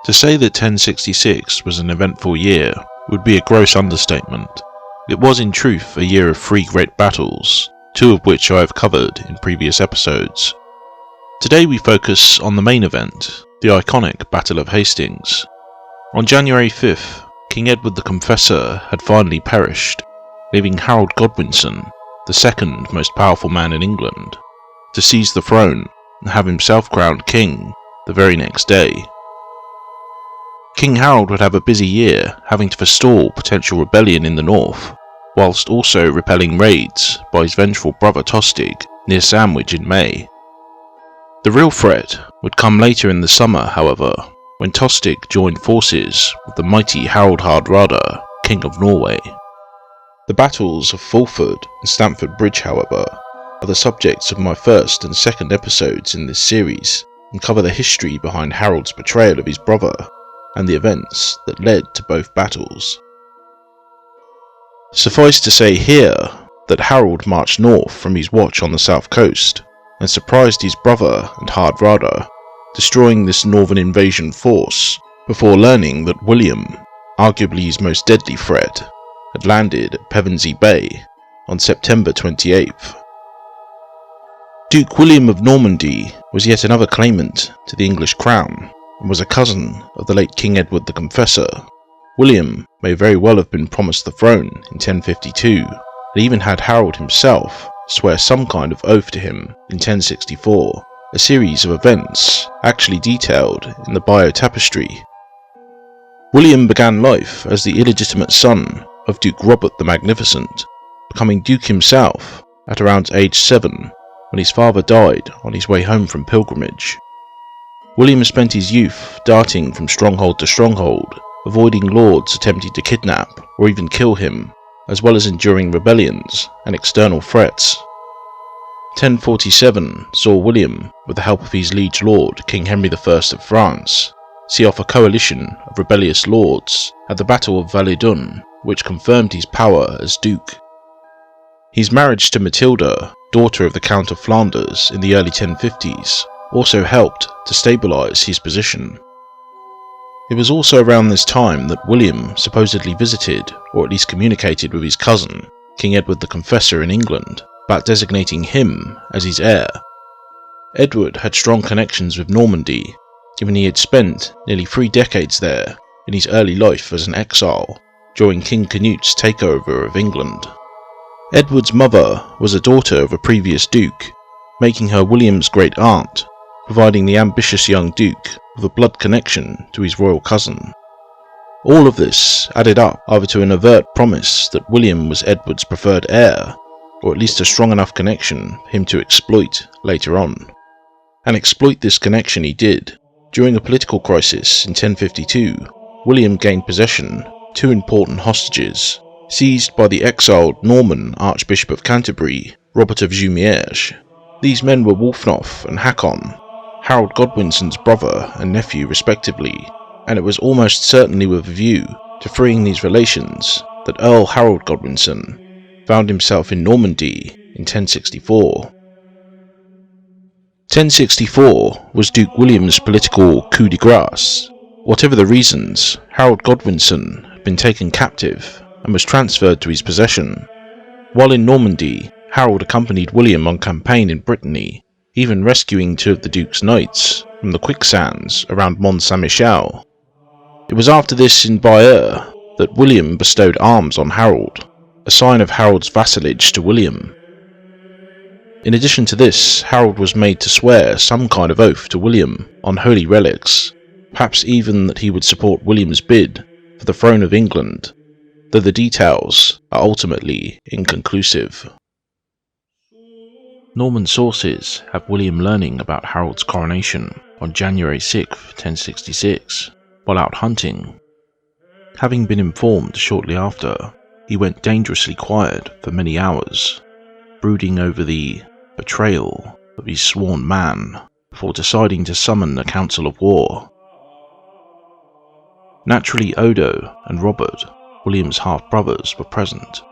To say that 1066 was an eventful year would be a gross understatement. It was in truth a year of 3 great battles, 2 of which I have covered in previous episodes. Today we focus on the main event, the iconic Battle of Hastings. On January 5th, King Edward the Confessor had finally perished, leaving Harold Godwinson, the second most powerful man in England, to seize the throne and have himself crowned king the very next day. King Harold would have a busy year, having to forestall potential rebellion in the north, whilst also repelling raids by his vengeful brother Tostig near Sandwich in May. The real threat would come later in the summer, however, when Tostig joined forces with the mighty Harold Hardrada, King of Norway. The battles of Fulford and Stamford Bridge, however, are the subjects of my first and second episodes in this series, and cover the history behind Harold's betrayal of his brother and the events that led to both battles. Suffice to say here that Harold marched north from his watch on the south coast and surprised his brother and Hardrada, destroying this northern invasion force before learning that William, arguably his most deadly threat, had landed at Pevensey Bay on September 28th. Duke William of Normandy was yet another claimant to the English crown, and was a cousin of the late King Edward the Confessor. William may very well have been promised the throne in 1052, and even had Harold himself swear some kind of oath to him in 1064, a series of events actually detailed in the Bio Tapestry. William began life as the illegitimate son of Duke Robert the Magnificent, becoming Duke himself at around age 7 when his father died on his way home from pilgrimage. William spent his youth darting from stronghold to stronghold, avoiding lords attempting to kidnap or even kill him, as well as enduring rebellions and external threats. 1047 saw William, with the help of his liege lord King Henry I of France, see off a coalition of rebellious lords at the Battle of Valledun, which confirmed his power as duke. His marriage to Matilda, daughter of the Count of Flanders in the early 1050s, also helped to stabilise his position. It was also around this time that William supposedly visited, or at least communicated with his cousin, King Edward the Confessor in England, about designating him as his heir. Edward had strong connections with Normandy, given he had spent nearly 3 decades there in his early life as an exile, during King Canute's takeover of England. Edward's mother was a daughter of a previous duke, making her William's great aunt, providing the ambitious young duke with a blood connection to his royal cousin. All of this added up either to an overt promise that William was Edward's preferred heir, or at least a strong enough connection for him to exploit later on. And exploit this connection he did. During a political crisis in 1052, William gained possession of 2 important hostages, seized by the exiled Norman Archbishop of Canterbury, Robert of Jumieges. These men were Wulfnoth and Hakon, Harold Godwinson's brother and nephew respectively, and it was almost certainly with a view to freeing these relations that Earl Harold Godwinson found himself in Normandy in 1064. 1064 was Duke William's political coup de grace. Whatever the reasons, Harold Godwinson had been taken captive and was transferred to his possession. While in Normandy, Harold accompanied William on campaign in Brittany, even rescuing 2 of the Duke's knights from the quicksands around Mont Saint-Michel. It was after this in Bayeux that William bestowed arms on Harold, a sign of Harold's vassalage to William. In addition to this, Harold was made to swear some kind of oath to William on holy relics, perhaps even that he would support William's bid for the throne of England, though the details are ultimately inconclusive. Norman sources have William learning about Harold's coronation on January 6, 1066, while out hunting. Having been informed shortly after, he went dangerously quiet for many hours, brooding over the betrayal of his sworn man, before deciding to summon a council of war. Naturally, Odo and Robert, William's half-brothers, were present,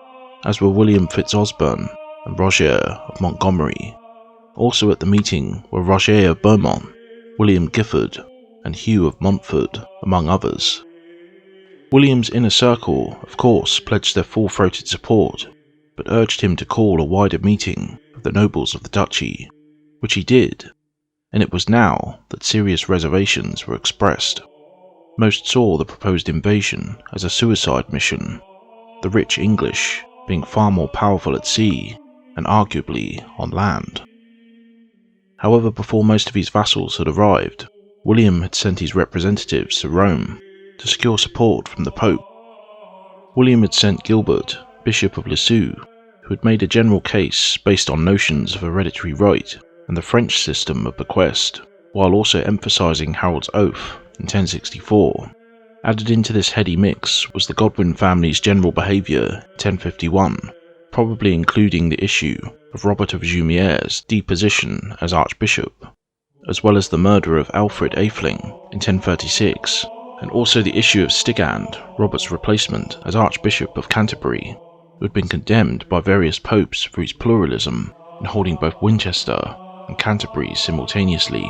as were William Fitzosborne and Roger of Montgomery. Also at the meeting were Roger of Beaumont, William Giffard, and Hugh of Montfort, among others. William's inner circle, of course, pledged their full-throated support, but urged him to call a wider meeting of the nobles of the duchy, which he did, and it was now that serious reservations were expressed. Most saw the proposed invasion as a suicide mission, the rich English being far more powerful at sea and arguably on land. However, before most of his vassals had arrived, William had sent his representatives to Rome to secure support from the Pope. William had sent Gilbert, Bishop of Lisieux, who had made a general case based on notions of hereditary right and the French system of bequest, while also emphasising Harold's oath in 1064. Added into this heady mix was the Godwin family's general behaviour in 1051, probably including the issue of Robert of Jumieres' deposition as Archbishop, as well as the murder of Alfred Atheling in 1036, and also the issue of Stigand, Robert's replacement as Archbishop of Canterbury, who had been condemned by various popes for his pluralism in holding both Winchester and Canterbury simultaneously.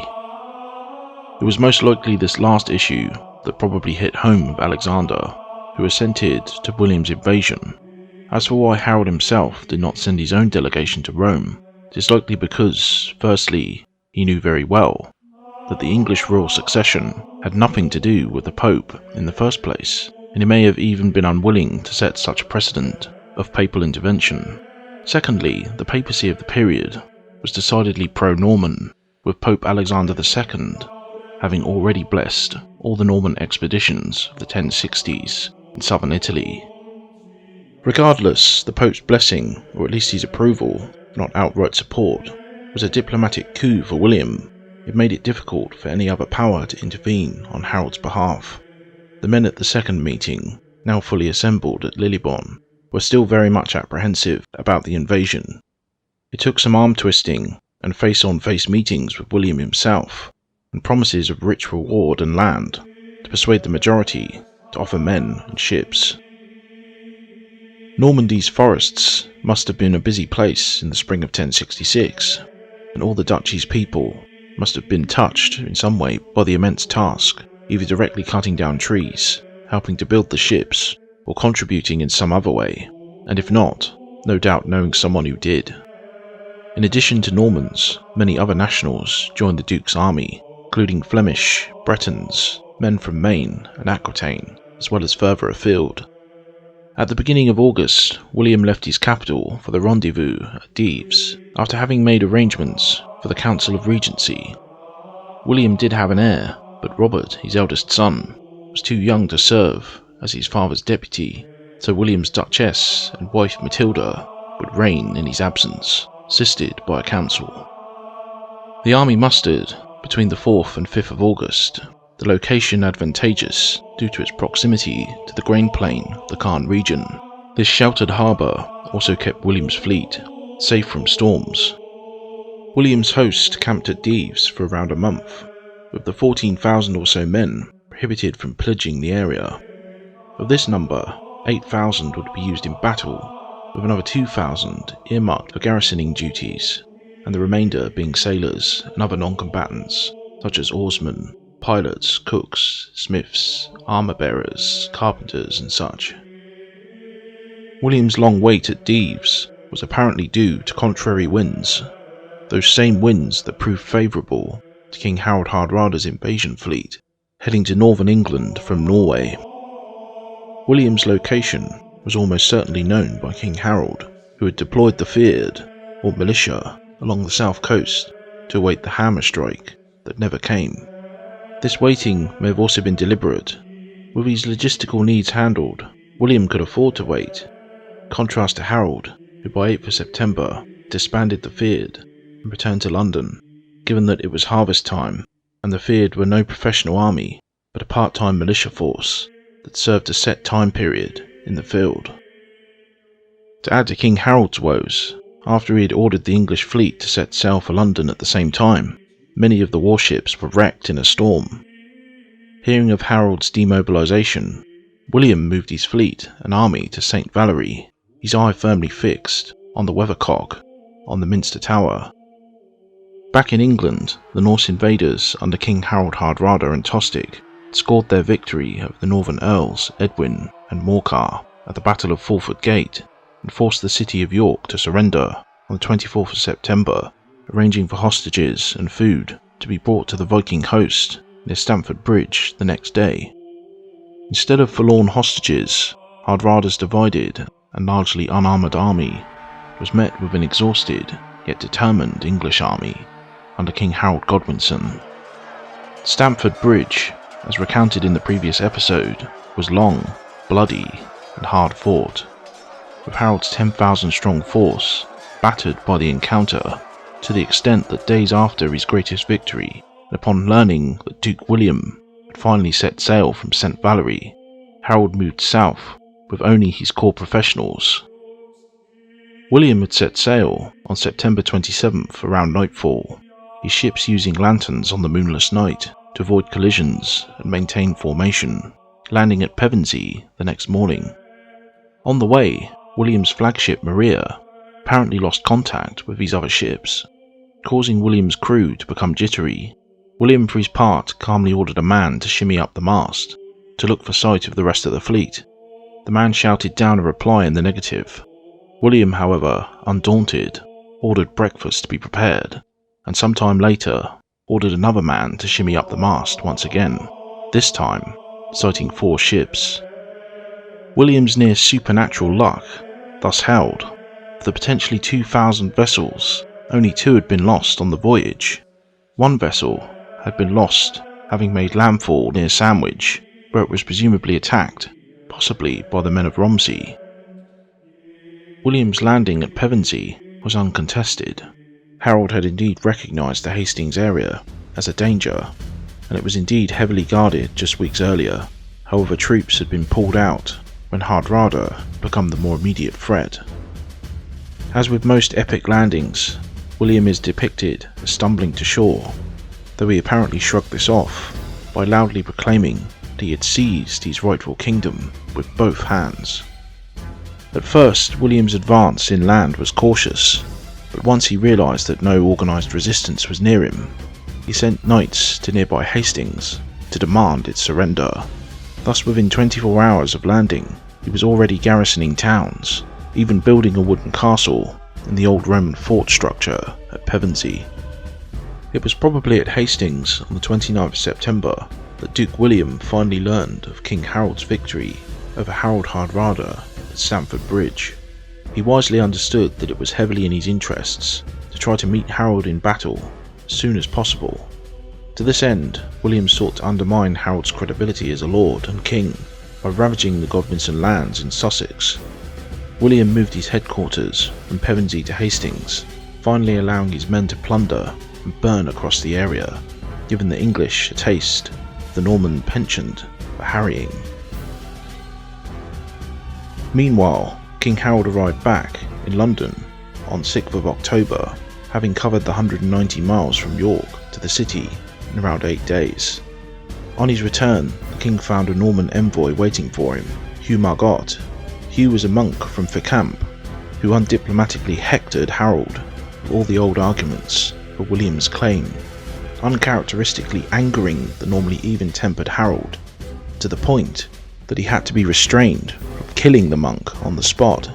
It was most likely this last issue that probably hit home with Alexander, who assented to William's invasion. As for why Harold himself did not send his own delegation to Rome, it is likely because, firstly, he knew very well that the English royal succession had nothing to do with the Pope in the first place, and he may have even been unwilling to set such a precedent of papal intervention. Secondly, the papacy of the period was decidedly pro-Norman, with Pope Alexander II having already blessed all the Norman expeditions of the 1060s in southern Italy. Regardless, the Pope's blessing, or at least his approval, if not outright support, was a diplomatic coup for William. It made it difficult for any other power to intervene on Harold's behalf. The men at the second meeting, now fully assembled at Lillibon, were still very much apprehensive about the invasion. It took some arm-twisting and face-on-face meetings with William himself, and promises of rich reward and land, to persuade the majority to offer men and ships. Normandy's forests must have been a busy place in the spring of 1066, and all the duchy's people must have been touched in some way by the immense task, either directly cutting down trees, helping to build the ships, or contributing in some other way, and if not, no doubt knowing someone who did. In addition to Normans, many other nationals joined the Duke's army, including Flemish, Bretons, men from Maine and Aquitaine, as well as further afield. At the beginning of August, William left his capital for the rendezvous at Dives, after having made arrangements for the Council of Regency. William did have an heir, but Robert, his eldest son, was too young to serve as his father's deputy, so William's Duchess and wife Matilda would reign in his absence, assisted by a council. The army mustered between the 4th and 5th of August, the location advantageous due to its proximity to the grain plain of the Caen region. This sheltered harbour also kept William's fleet safe from storms. William's host camped at Dives for around a month, with the 14,000 or so men prohibited from pillaging the area. Of this number, 8,000 would be used in battle, with another 2,000 earmarked for garrisoning duties, and the remainder being sailors and other non-combatants, such as oarsmen, pilots, cooks, smiths, armour-bearers, carpenters and such. William's long wait at Dives was apparently due to contrary winds, those same winds that proved favourable to King Harold Hardrada's invasion fleet, heading to northern England from Norway. William's location was almost certainly known by King Harold, who had deployed the Fyrd, or militia, along the south coast to await the hammer strike that never came. This waiting may have also been deliberate. With his logistical needs handled, William could afford to wait. Contrast to Harold, who by 8th of September disbanded the Fyrd and returned to London, given that it was harvest time and the Fyrd were no professional army but a part-time militia force that served a set time period in the field. To add to King Harold's woes, after he had ordered the English fleet to set sail for London at the same time, many of the warships were wrecked in a storm. Hearing of Harold's demobilisation, William moved his fleet and army to St. Valery, his eye firmly fixed on the weathercock on the Minster Tower. Back in England, the Norse invaders under King Harold Hardrada and Tostig scored their victory over the northern earls Edwin and Morcar at the Battle of Fulford Gate and forced the city of York to surrender on the 24th of September, arranging for hostages and food to be brought to the Viking host near Stamford Bridge the next day. Instead of forlorn hostages, Hardrada's divided and largely unarmoured army was met with an exhausted yet determined English army under King Harold Godwinson. Stamford Bridge, as recounted in the previous episode, was long, bloody and hard fought, with Harold's 10,000 strong force battered by the encounter to the extent that days after his greatest victory, and upon learning that Duke William had finally set sail from St. Valery, Harold moved south with only his core professionals. William had set sail on September 27th around nightfall, his ships using lanterns on the moonless night to avoid collisions and maintain formation, landing at Pevensey the next morning. On the way, William's flagship Maria apparently lost contact with his other ships, causing William's crew to become jittery. William, for his part, calmly ordered a man to shimmy up the mast to look for sight of the rest of the fleet. The man shouted down a reply in the negative. William, however, undaunted, ordered breakfast to be prepared, and sometime later ordered another man to shimmy up the mast once again, this time sighting 4 ships. William's near supernatural luck thus held. Of the potentially 2,000 vessels, only 2 had been lost on the voyage. One vessel had been lost having made landfall near Sandwich, where it was presumably attacked, possibly by the men of Romsey. William's landing at Pevensey was uncontested. Harold had indeed recognised the Hastings area as a danger, and it was indeed heavily guarded just weeks earlier. However, troops had been pulled out when Hardrada had become the more immediate threat. As with most epic landings, William is depicted as stumbling to shore, though he apparently shrugged this off by loudly proclaiming that he had seized his rightful kingdom with both hands. At first, William's advance inland was cautious, but once he realised that no organised resistance was near him, he sent knights to nearby Hastings to demand its surrender. Thus, within 24 hours of landing, he was already garrisoning towns, even building a wooden castle in the old Roman fort structure at Pevensey. It was probably at Hastings on the 29th of September that Duke William finally learned of King Harold's victory over Harold Hardrada at Stamford Bridge. He wisely understood that it was heavily in his interests to try to meet Harold in battle as soon as possible. To this end, William sought to undermine Harold's credibility as a lord and king by ravaging the Godwinson lands in Sussex. William moved his headquarters from Pevensey to Hastings, finally allowing his men to plunder and burn across the area, giving the English a taste of the Norman penchant for harrying. Meanwhile, King Harold arrived back in London on 6th of October, having covered the 190 miles from York to the city in around 8 days. On his return, the king found a Norman envoy waiting for him, Hugh Margot. Hugh was a monk from Ficamp, who undiplomatically hectored Harold with all the old arguments for William's claim, uncharacteristically angering the normally even-tempered Harold, to the point that he had to be restrained from killing the monk on the spot.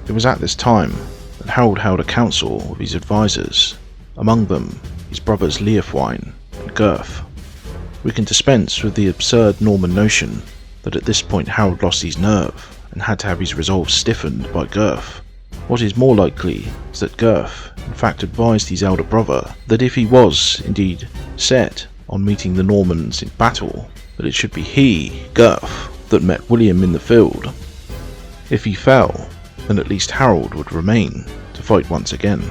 It was at this time that Harold held a council with his advisors, among them his brothers Leofwine and Gurth. We can dispense with the absurd Norman notion that at this point Harold lost his nerve and had to have his resolve stiffened by Gurth. What is more likely is that Gurth in fact advised his elder brother that if he was indeed set on meeting the Normans in battle, that it should be he, Gurth, that met William in the field. If he fell, then at least Harold would remain to fight once again.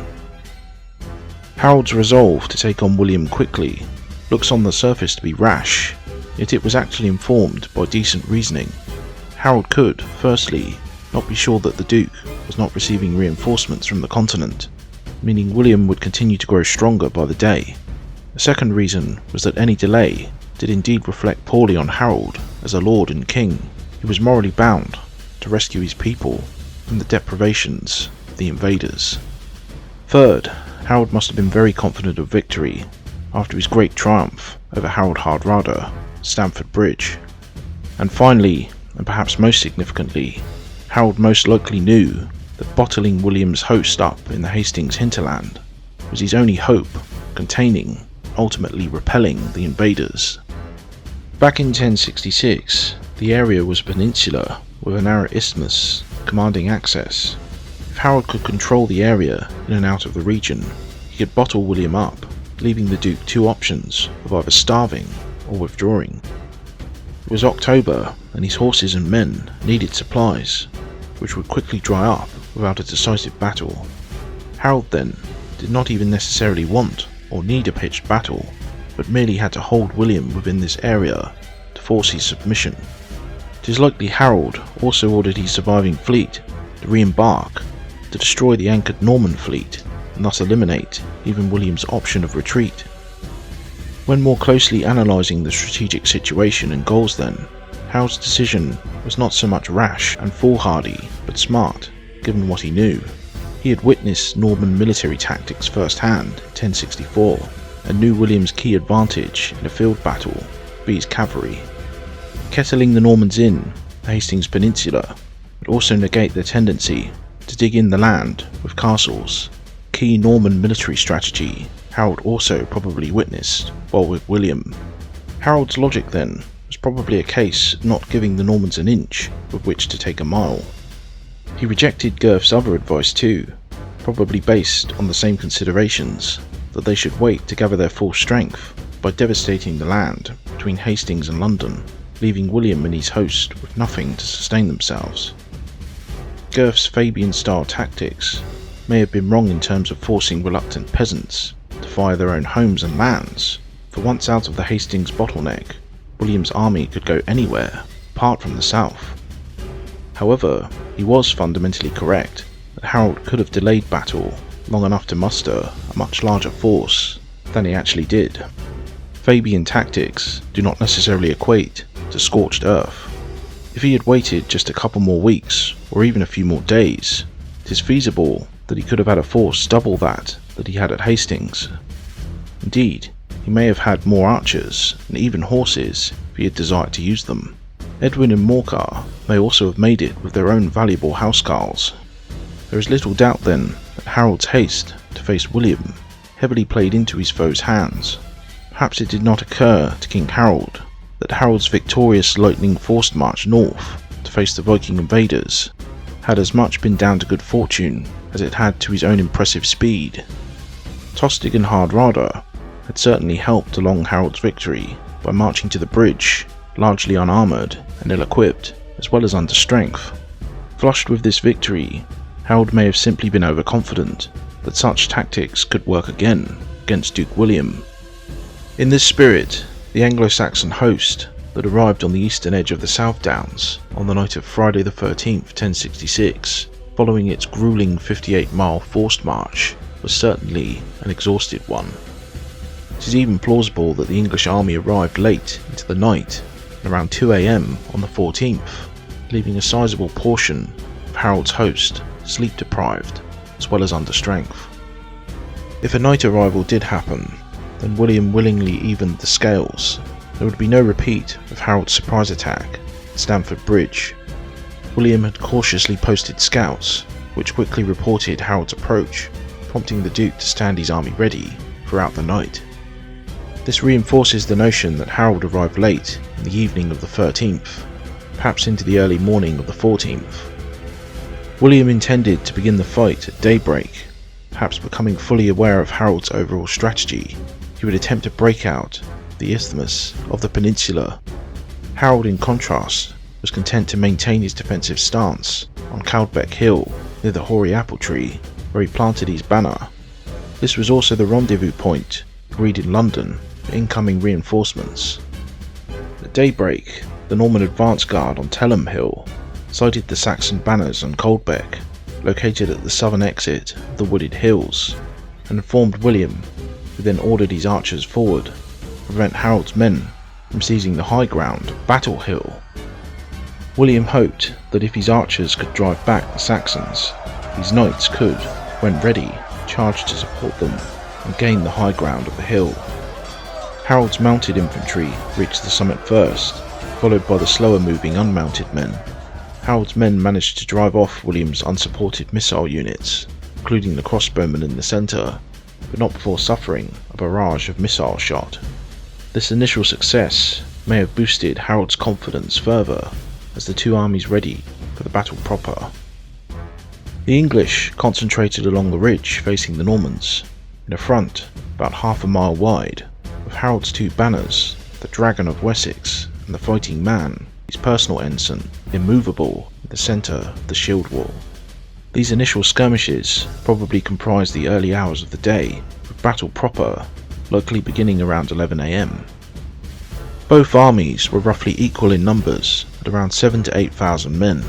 Harold's resolve to take on William quickly looks on the surface to be rash, yet it was actually informed by decent reasoning. Harold could, firstly, not be sure that the Duke was not receiving reinforcements from the continent, meaning William would continue to grow stronger by the day. The second reason was that any delay did indeed reflect poorly on Harold as a lord and king. He was morally bound to rescue his people from the deprivations of the invaders. Third, Harold must have been very confident of victory after his great triumph over Harold Hardrada, Stamford Bridge. And finally, and perhaps most significantly, Harold most likely knew that bottling William's host up in the Hastings hinterland was his only hope of containing, ultimately repelling the invaders. Back in 1066, the area was a peninsula with a narrow isthmus commanding access. If Harold could control the area in and out of the region, he could bottle William up, leaving the Duke two options of either starving or withdrawing. It was October, and his horses and men needed supplies, which would quickly dry up without a decisive battle. Harold then did not even necessarily want or need a pitched battle, but merely had to hold William within this area to force his submission. It is likely Harold also ordered his surviving fleet to re-embark to destroy the anchored Norman fleet and thus eliminate even William's option of retreat. When more closely analysing the strategic situation and goals then, Harold's decision was not so much rash and foolhardy, but smart, given what he knew. He had witnessed Norman military tactics firsthand in 1064, and knew William's key advantage in a field battle would be his cavalry. Kettling the Normans in the Hastings Peninsula would also negate their tendency to dig in the land with castles, key Norman military strategy Harold also probably witnessed while with William. Harold's logic then was probably a case of not giving the Normans an inch with which to take a mile. He rejected Gurth's other advice too, probably based on the same considerations, that they should wait to gather their full strength by devastating the land between Hastings and London, leaving William and his host with nothing to sustain themselves. Gurth's Fabian-style tactics may have been wrong in terms of forcing reluctant peasants to fire their own homes and lands, for once out of the Hastings bottleneck, William's army could go anywhere apart from the south. However, he was fundamentally correct that Harold could have delayed battle long enough to muster a much larger force than he actually did. Fabian tactics do not necessarily equate to scorched earth. If he had waited just a couple more weeks or even a few more days, it is feasible that he could have had a force double that he had at Hastings. Indeed, he may have had more archers and even horses if he had desired to use them. Edwin and Morcar may also have made it with their own valuable housecarls. There is little doubt then that Harold's haste to face William heavily played into his foe's hands. Perhaps it did not occur to King Harold that Harold's victorious lightning-forced march north to face the Viking invaders had as much been down to good fortune as it had to his own impressive speed. Tostig and Hardrada had certainly helped along Harold's victory by marching to the bridge largely unarmoured and ill-equipped, as well as under strength. Flushed with this victory, Harold may have simply been overconfident that such tactics could work again against Duke William. In this spirit, the Anglo-Saxon host that arrived on the eastern edge of the South Downs on the night of Friday the 13th, 1066, following its gruelling 58-mile forced march, was certainly an exhausted one. It is even plausible that the English army arrived late into the night, around 2 AM on the 14th, leaving a sizable portion of Harold's host sleep deprived as well as under strength. If a night arrival did happen, then William willingly evened the scales. There would be no repeat of Harold's surprise attack at Stamford Bridge. William had cautiously posted scouts, which quickly reported Harold's approach, prompting the Duke to stand his army ready throughout the night. This reinforces the notion that Harold arrived late in the evening of the 13th, perhaps into the early morning of the 14th. William intended to begin the fight at daybreak. Perhaps becoming fully aware of Harold's overall strategy, he would attempt to break out the isthmus of the peninsula. Harold, in contrast, was content to maintain his defensive stance on Caldbeck Hill near the hoary apple tree, where he planted his banner. This was also the rendezvous point agreed in London for incoming reinforcements. At daybreak, the Norman advance guard on Telham Hill sighted the Saxon banners on Caldbeck, located at the southern exit of the wooded hills, and informed William, who then ordered his archers forward to prevent Harold's men from seizing the high ground of Battle Hill. William hoped that if his archers could drive back the Saxons, his knights could, when ready, charged to support them and gained the high ground of the hill. Harold's mounted infantry reached the summit first, followed by the slower moving unmounted men. Harold's men managed to drive off William's unsupported missile units, including the crossbowmen in the centre, but not before suffering a barrage of missile shot. This initial success may have boosted Harold's confidence further as the two armies readied for the battle proper. The English concentrated along the ridge facing the Normans, in a front about half a mile wide, with Harold's two banners, the Dragon of Wessex and the Fighting Man, his personal ensign, immovable in the centre of the shield wall. These initial skirmishes probably comprised the early hours of the day, with battle proper likely beginning around 11 AM. Both armies were roughly equal in numbers at around 7,000 to 8,000 men,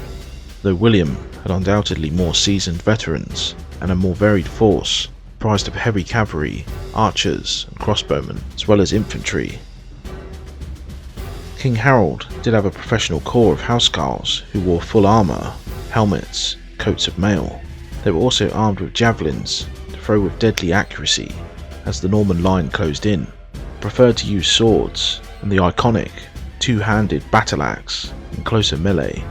though William had undoubtedly more seasoned veterans and a more varied force comprised of heavy cavalry, archers and crossbowmen, as well as infantry. King Harold did have a professional corps of housecarls who wore full armour, helmets, coats of mail. They were also armed with javelins to throw with deadly accuracy as the Norman line closed in, preferred to use swords and the iconic two-handed battle axe in closer melee.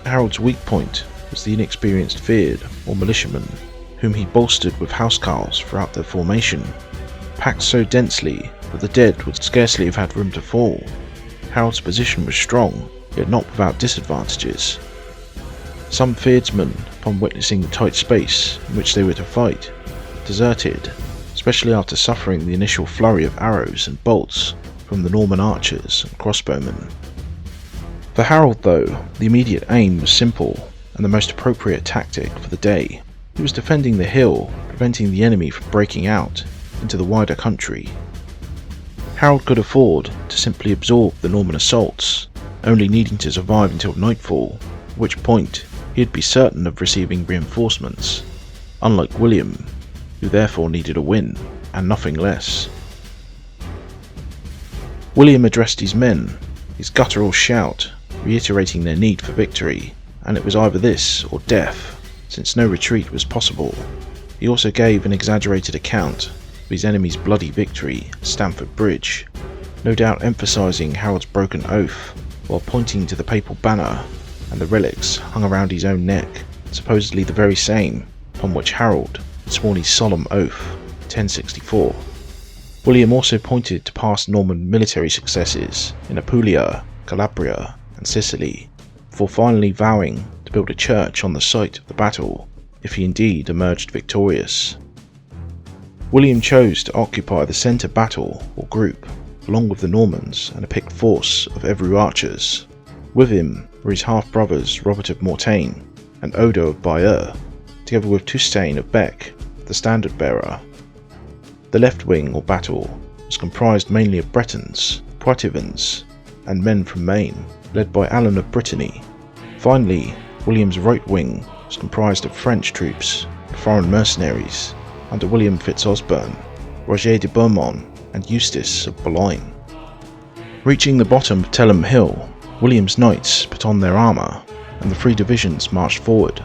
Harold's weak point was the inexperienced Fyrd or militiamen, whom he bolstered with housecarls throughout their formation. Packed so densely that the dead would scarcely have had room to fall, Harold's position was strong, yet not without disadvantages. Some Fyrdsmen, upon witnessing the tight space in which they were to fight, deserted, especially after suffering the initial flurry of arrows and bolts from the Norman archers and crossbowmen. For Harold, though, the immediate aim was simple and the most appropriate tactic for the day. He was defending the hill, preventing the enemy from breaking out into the wider country. Harold could afford to simply absorb the Norman assaults, only needing to survive until nightfall, at which point he'd be certain of receiving reinforcements, unlike William, who therefore needed a win, and nothing less. William addressed his men, his guttural shout reiterating their need for victory, and it was either this or death, since no retreat was possible. He also gave an exaggerated account of his enemy's bloody victory at Stamford Bridge, no doubt emphasising Harold's broken oath, while pointing to the papal banner and the relics hung around his own neck, supposedly the very same upon which Harold had sworn his solemn oath in 1064. William also pointed to past Norman military successes in Apulia, Calabria and Sicily, before finally vowing to build a church on the site of the battle if he indeed emerged victorious. William chose to occupy the centre battle or group along with the Normans and a picked force of Evreux archers. With him were his half-brothers Robert of Mortain and Odo of Bayeux, together with Tustaine of Bec, the standard bearer. The left wing or battle was comprised mainly of Bretons, Poitevins and men from Maine, led by Alan of Brittany. Finally, William's right wing was comprised of French troops and foreign mercenaries under William Fitzosborne, Roger de Beaumont and Eustace of Boulogne. Reaching the bottom of Telham Hill, William's knights put on their armour and the three divisions marched forward.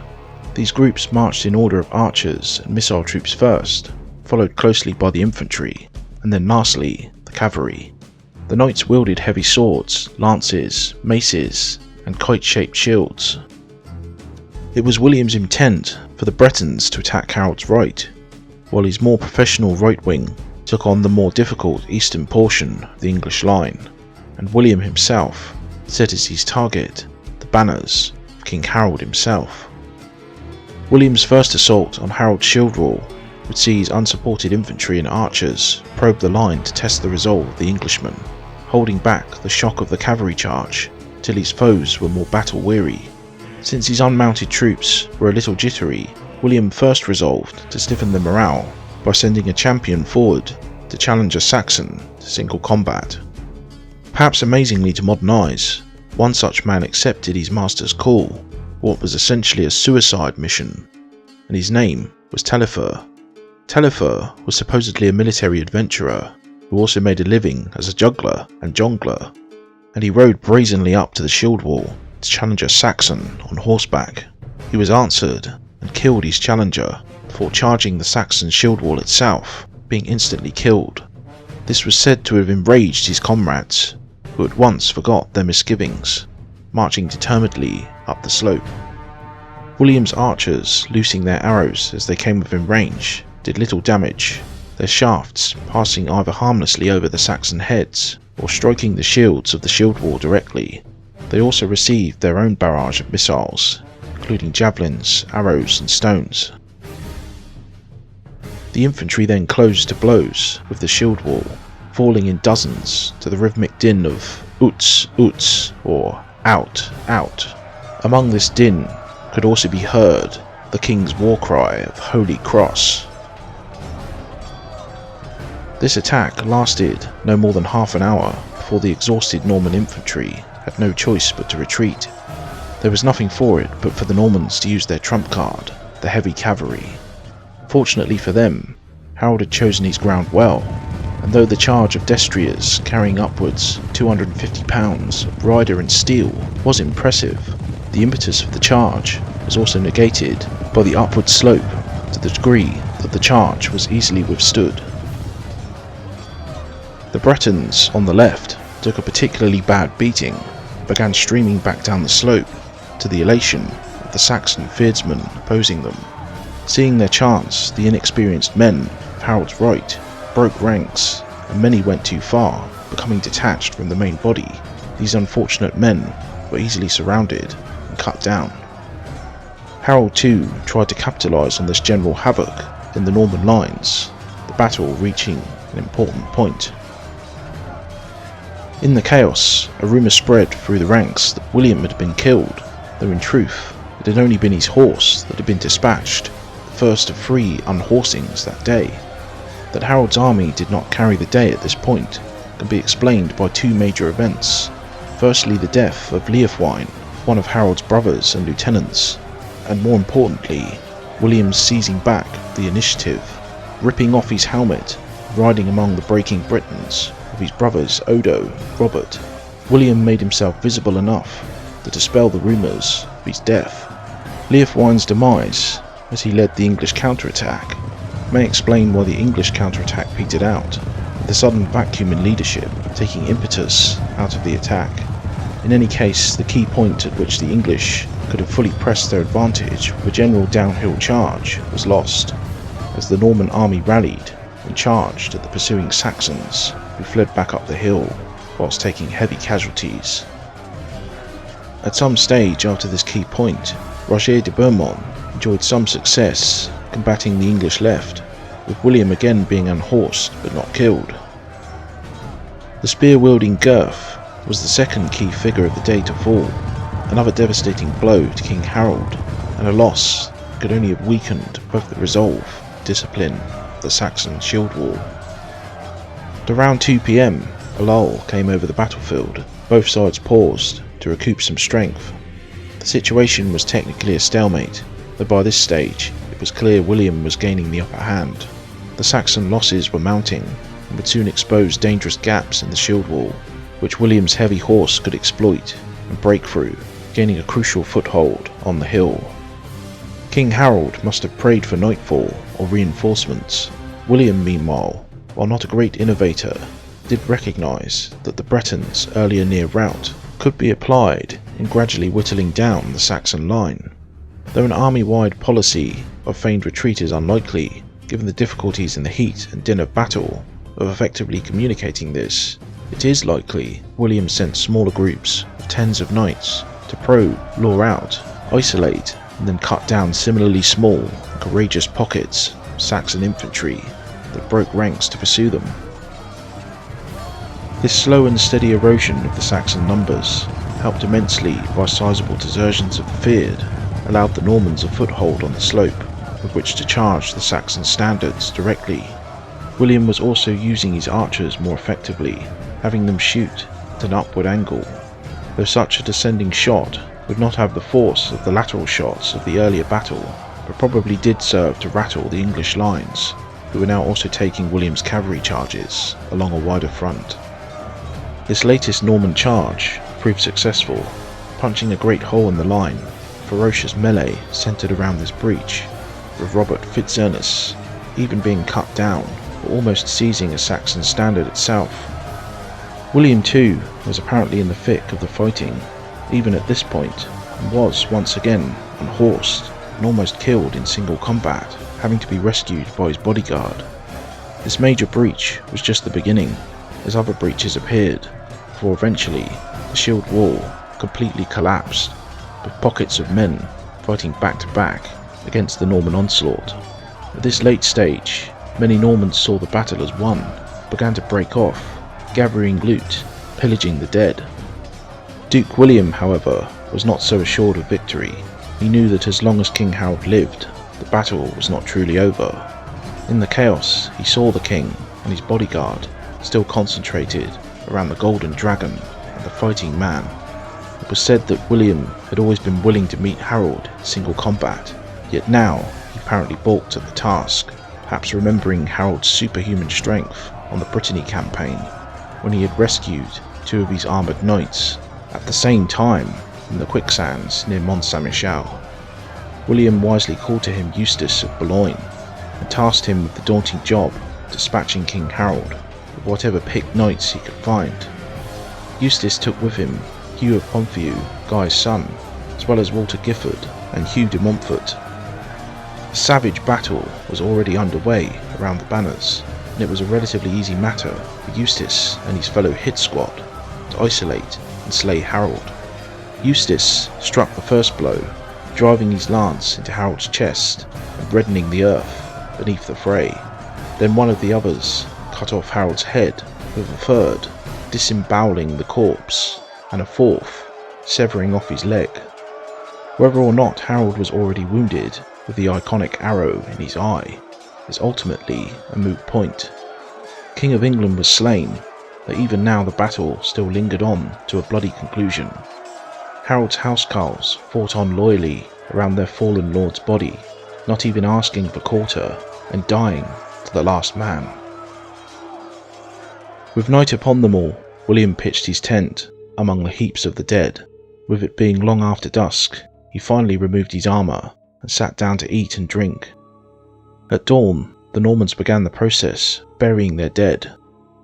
These groups marched in order of archers and missile troops first, followed closely by the infantry, and then lastly the cavalry. The knights wielded heavy swords, lances, maces and kite-shaped shields. It was William's intent for the Bretons to attack Harold's right, while his more professional right wing took on the more difficult eastern portion of the English line, and William himself set as his target the banners of King Harold himself. William's first assault on Harold's shield wall would see his unsupported infantry and archers probe the line to test the resolve of the Englishmen, holding back the shock of the cavalry charge till his foes were more battle-weary. Since his unmounted troops were a little jittery, William first resolved to stiffen their morale by sending a champion forward to challenge a Saxon to single combat. Perhaps amazingly to modern eyes, one such man accepted his master's call, what was essentially a suicide mission, and his name was Taillefer. Taillefer was supposedly a military adventurer who also made a living as a juggler and jongler, and he rode brazenly up to the shield wall to challenge a Saxon on horseback. He was answered and killed his challenger before charging the Saxon shield wall itself, being instantly killed. This was said to have enraged his comrades, who at once forgot their misgivings, marching determinedly up the slope. William's archers, loosing their arrows as they came within range, did little damage, their shafts passing either harmlessly over the Saxon heads or striking the shields of the shield wall directly. They also received their own barrage of missiles, including javelins, arrows and stones. The infantry then closed to blows with the shield wall, falling in dozens to the rhythmic din of "Uts, Uts" or "Out, Out." Among this din could also be heard the king's war cry of "Holy Cross." This attack lasted no more than half an hour before the exhausted Norman infantry had no choice but to retreat. There was nothing for it but for the Normans to use their trump card, the heavy cavalry. Fortunately for them, Harold had chosen his ground well, and though the charge of destriers carrying upwards 250 pounds of rider and steel was impressive, the impetus of the charge was also negated by the upward slope to the degree that the charge was easily withstood. The Bretons on the left took a particularly bad beating and began streaming back down the slope, to the elation of the Saxon fierdsmen opposing them. Seeing their chance, the inexperienced men of Harold's right broke ranks, and many went too far, becoming detached from the main body. These unfortunate men were easily surrounded and cut down. Harold too tried to capitalise on this general havoc in the Norman lines, the battle reaching an important point. In the chaos, a rumour spread through the ranks that William had been killed, though in truth it had only been his horse that had been dispatched, the first of 3 unhorsings that day. That Harold's army did not carry the day at this point can be explained by 2 major events. Firstly, the death of Leofwine, one of Harold's brothers and lieutenants, and more importantly, William's seizing back the initiative, ripping off his helmet, riding among the breaking Britons of his brothers Odo, Robert. William made himself visible enough to dispel the rumours of his death. Leofwine's demise, as he led the English counterattack, may explain why the English counterattack petered out, with the sudden vacuum in leadership taking impetus out of the attack. In any case, the key point at which the English could have fully pressed their advantage with a general downhill charge was lost, as the Norman army rallied and charged at the pursuing Saxons, who fled back up the hill whilst taking heavy casualties. At some stage after this key point, Roger de Beaumont enjoyed some success combating the English left, with William again being unhorsed but not killed. The spear-wielding Gurth was the second key figure of the day to fall, another devastating blow to King Harold, and a loss that could only have weakened both the resolve and discipline of the Saxon shield wall. At around 2 PM, a lull came over the battlefield. Both sides paused to recoup some strength. The situation was technically a stalemate, though by this stage it was clear William was gaining the upper hand. The Saxon losses were mounting and would soon expose dangerous gaps in the shield wall, which William's heavy horse could exploit and break through, gaining a crucial foothold on the hill. King Harold must have prayed for nightfall or reinforcements. William, meanwhile, while not a great innovator, did recognise that the Bretons' earlier near rout could be applied in gradually whittling down the Saxon line. Though an army-wide policy of feigned retreat is unlikely, given the difficulties in the heat and din of battle of effectively communicating this, it is likely William sent smaller groups of tens of knights to probe, lure out, isolate, and then cut down similarly small and courageous pockets of Saxon infantry that broke ranks to pursue them. This slow and steady erosion of the Saxon numbers, helped immensely by sizable desertions of the feared, allowed the Normans a foothold on the slope with which to charge the Saxon standards directly. William was also using his archers more effectively, having them shoot at an upward angle, though such a descending shot would not have the force of the lateral shots of the earlier battle, but probably did serve to rattle the English lines, who were now also taking William's cavalry charges along a wider front. This latest Norman charge proved successful, punching a great hole in the line. Ferocious melee centred around this breach, with Robert Fitzernus even being cut down, or almost seizing a Saxon standard itself. William too was apparently in the thick of the fighting, even at this point, and was once again unhorsed and almost killed in single combat, having to be rescued by his bodyguard. This major breach was just the beginning, as other breaches appeared, before eventually the shield wall completely collapsed, with pockets of men fighting back to back against the Norman onslaught. At this late stage, many Normans saw the battle as won, began to break off, gathering loot, pillaging the dead. Duke William, however, was not so assured of victory. He knew that as long as King Harold lived, the battle was not truly over. In the chaos, he saw the king and his bodyguard still concentrated around the Golden Dragon and the fighting man. It was said that William had always been willing to meet Harold in single combat, yet now he apparently balked at the task, perhaps remembering Harold's superhuman strength on the Brittany campaign, when he had rescued 2 of his armoured knights at the same time in the quicksands near Mont Saint-Michel. William wisely called to him Eustace of Boulogne, and tasked him with the daunting job of dispatching King Harold with whatever picked knights he could find. Eustace took with him Hugh of Ponthieu, Guy's son, as well as Walter Giffard and Hugh de Montfort. A savage battle was already underway around the banners, and it was a relatively easy matter for Eustace and his fellow hit squad to isolate and slay Harold. Eustace struck the first blow, driving his lance into Harold's chest and reddening the earth beneath the fray. Then one of the others cut off Harold's head, with a third disemboweling the corpse, and a fourth severing off his leg. Whether or not Harold was already wounded with the iconic arrow in his eye is ultimately a moot point. King of England was slain, but even now the battle still lingered on to a bloody conclusion. Harold's housecarls fought on loyally around their fallen lord's body, not even asking for quarter, and dying to the last man. With night upon them all, William pitched his tent among the heaps of the dead. With it being long after dusk, he finally removed his armour and sat down to eat and drink. At dawn, the Normans began the process of burying their dead,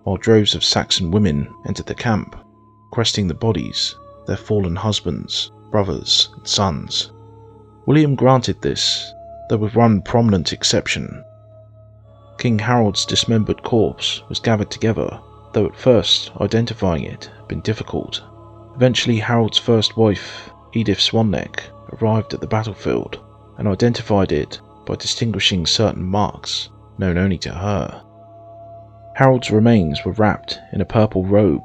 while droves of Saxon women entered the camp, requesting the bodies of their fallen husbands, brothers and sons. William granted this, though with one prominent exception. King Harold's dismembered corpse was gathered together, though at first identifying it had been difficult. Eventually Harold's first wife, Edith Swanneck, arrived at the battlefield and identified it by distinguishing certain marks known only to her. Harold's remains were wrapped in a purple robe,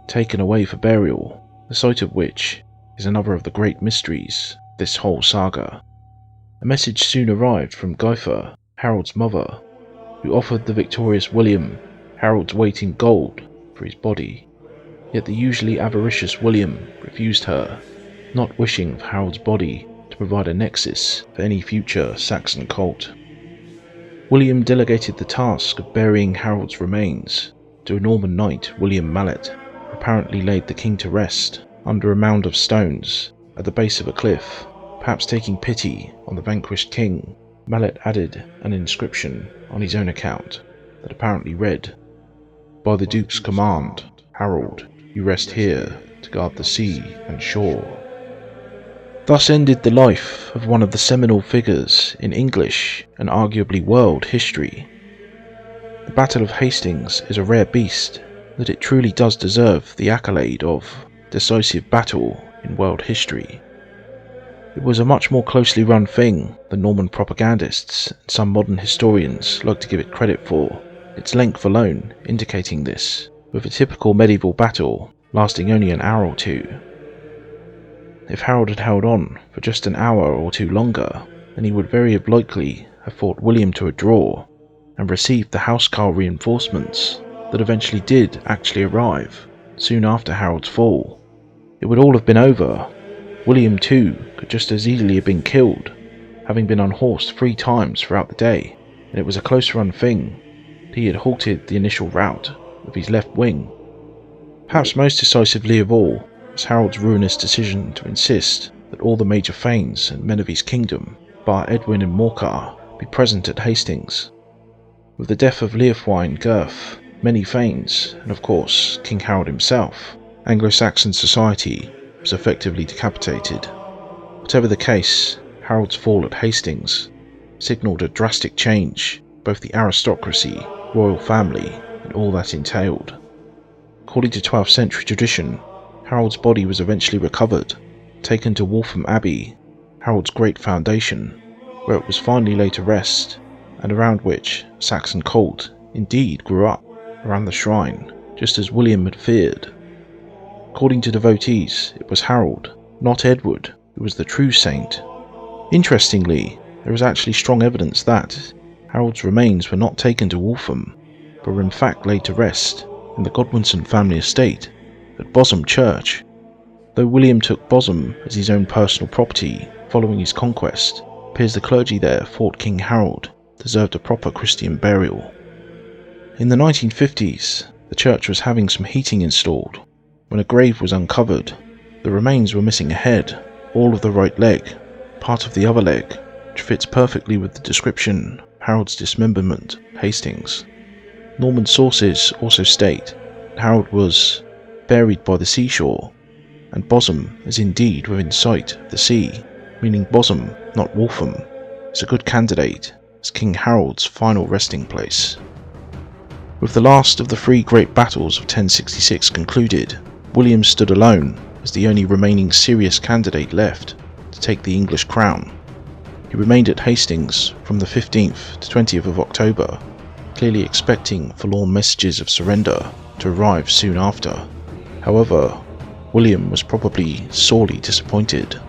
taken away for burial, the sight of which is another of the great mysteries of this whole saga. A message soon arrived from Guyfer, Harold's mother, who offered the victorious William Harold's weight in gold for his body, yet the usually avaricious William refused her, not wishing for Harold's body to provide a nexus for any future Saxon cult. William delegated the task of burying Harold's remains to a Norman knight, William Mallet, who apparently laid the king to rest under a mound of stones at the base of a cliff. Perhaps taking pity on the vanquished king, Mallet added an inscription on his own account that apparently read, "By the Duke's command, Harold, you rest here to guard the sea and shore." Thus ended the life of one of the seminal figures in English and arguably world history. The Battle of Hastings is a rare beast, that it truly does deserve the accolade of decisive battle in world history. It was a much more closely run thing than Norman propagandists and some modern historians like to give it credit for, its length alone indicating this, with a typical medieval battle lasting only an hour or two. If Harold had held on for just an hour or two longer, then he would very likely have fought William to a draw, and received the housecarl reinforcements that eventually did actually arrive soon after Harold's fall. It would all have been over. William too could just as easily have been killed, having been unhorsed 3 times throughout the day, and it was a close run thing that he had halted the initial rout of his left wing. Perhaps most decisively of all was Harold's ruinous decision to insist that all the major thanes and men of his kingdom, bar Edwin and Morcar, be present at Hastings. With the death of Leofwine Gurth, many Thanes, and of course King Harold himself, Anglo-Saxon society was effectively decapitated. Whatever the case, Harold's fall at Hastings signalled a drastic change, both the aristocracy, royal family, and all that entailed. According to 12th century tradition, Harold's body was eventually recovered, taken to Waltham Abbey, Harold's great foundation, where it was finally laid to rest, and around which a Saxon cult indeed grew up around the shrine, just as William had feared. According to devotees, it was Harold, not Edward, who was the true saint. Interestingly, there is actually strong evidence that Harold's remains were not taken to Waltham, but were in fact laid to rest in the Godwinson family estate at Bosham Church. Though William took Bosham as his own personal property following his conquest, it appears the clergy there thought King Harold deserved a proper Christian burial. In the 1950s, the church was having some heating installed when a grave was uncovered. The remains were missing a head, all of the right leg, part of the other leg, which fits perfectly with the description of Harold's dismemberment at Hastings. Norman sources also state that Harold was buried by the seashore, and Bosham is indeed within sight of the sea, meaning Bosham, not Waltham, is a good candidate as King Harold's final resting place. With the last of the three great battles of 1066 concluded, William stood alone as the only remaining serious candidate left to take the English crown. He remained at Hastings from the 15th to 20th of October, clearly expecting forlorn messages of surrender to arrive soon after. However, William was probably sorely disappointed.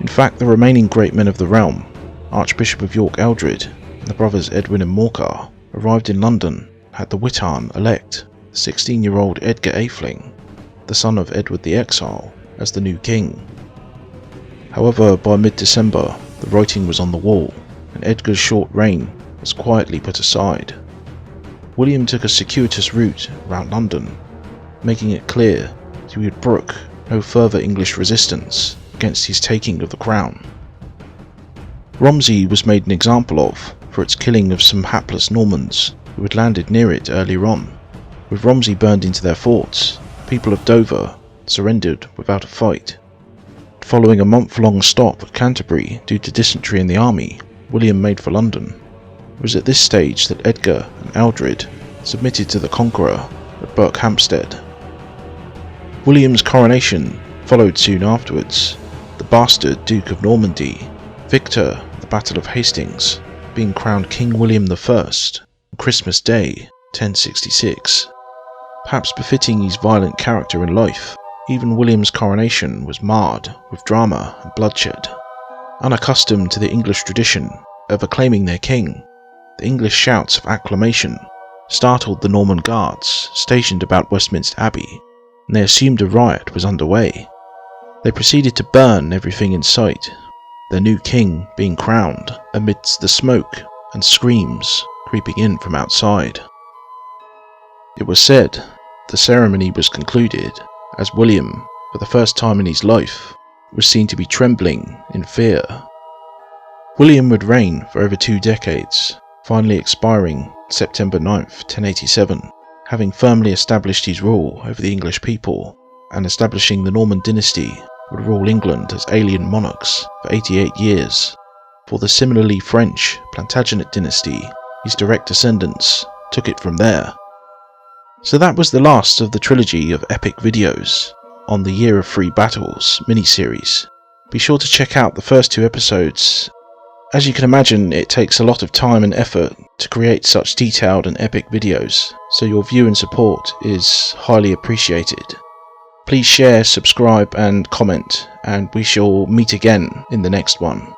In fact, the remaining great men of the realm, Archbishop of York Eldred and the brothers Edwin and Morcar, arrived in London and had the Witan elect the 16-year-old Edgar Atheling, the son of Edward the Exile, as the new king. However, by mid-December, the writing was on the wall, and Edgar's short reign was quietly put aside. William took a circuitous route around London, making it clear that he would brook no further English resistance against his taking of the crown. Romsey was made an example of for its killing of some hapless Normans who had landed near it earlier on. With Romsey burned into their forts, the people of Dover surrendered without a fight. Following a month-long stop at Canterbury due to dysentery in the army, William made for London. It was at this stage that Edgar and Eldred submitted to the Conqueror at Berkhamsted. William's coronation followed soon afterwards, the bastard Duke of Normandy, victor of the Battle of Hastings, being crowned King William I on Christmas Day 1066. Perhaps befitting his violent character in life, even William's coronation was marred with drama and bloodshed. Unaccustomed to the English tradition of acclaiming their king, the English shouts of acclamation startled the Norman guards stationed about Westminster Abbey, and they assumed a riot was underway. They proceeded to burn everything in sight, their new king being crowned amidst the smoke and screams creeping in from outside. It was said the ceremony was concluded as William, for the first time in his life, was seen to be trembling in fear. William would reign for over 2 decades, finally expiring September 9th, 1087, having firmly established his rule over the English people, and establishing the Norman dynasty would rule England as alien monarchs for 88 years. For the similarly French Plantagenet dynasty, his direct descendants took it from there. So that was the last of the trilogy of epic videos on the Year of Three Battles mini-series. Be sure to check out the first 2 episodes. As you can imagine, it takes a lot of time and effort to create such detailed and epic videos, so your view and support is highly appreciated. Please share, subscribe and comment, and we shall meet again in the next one.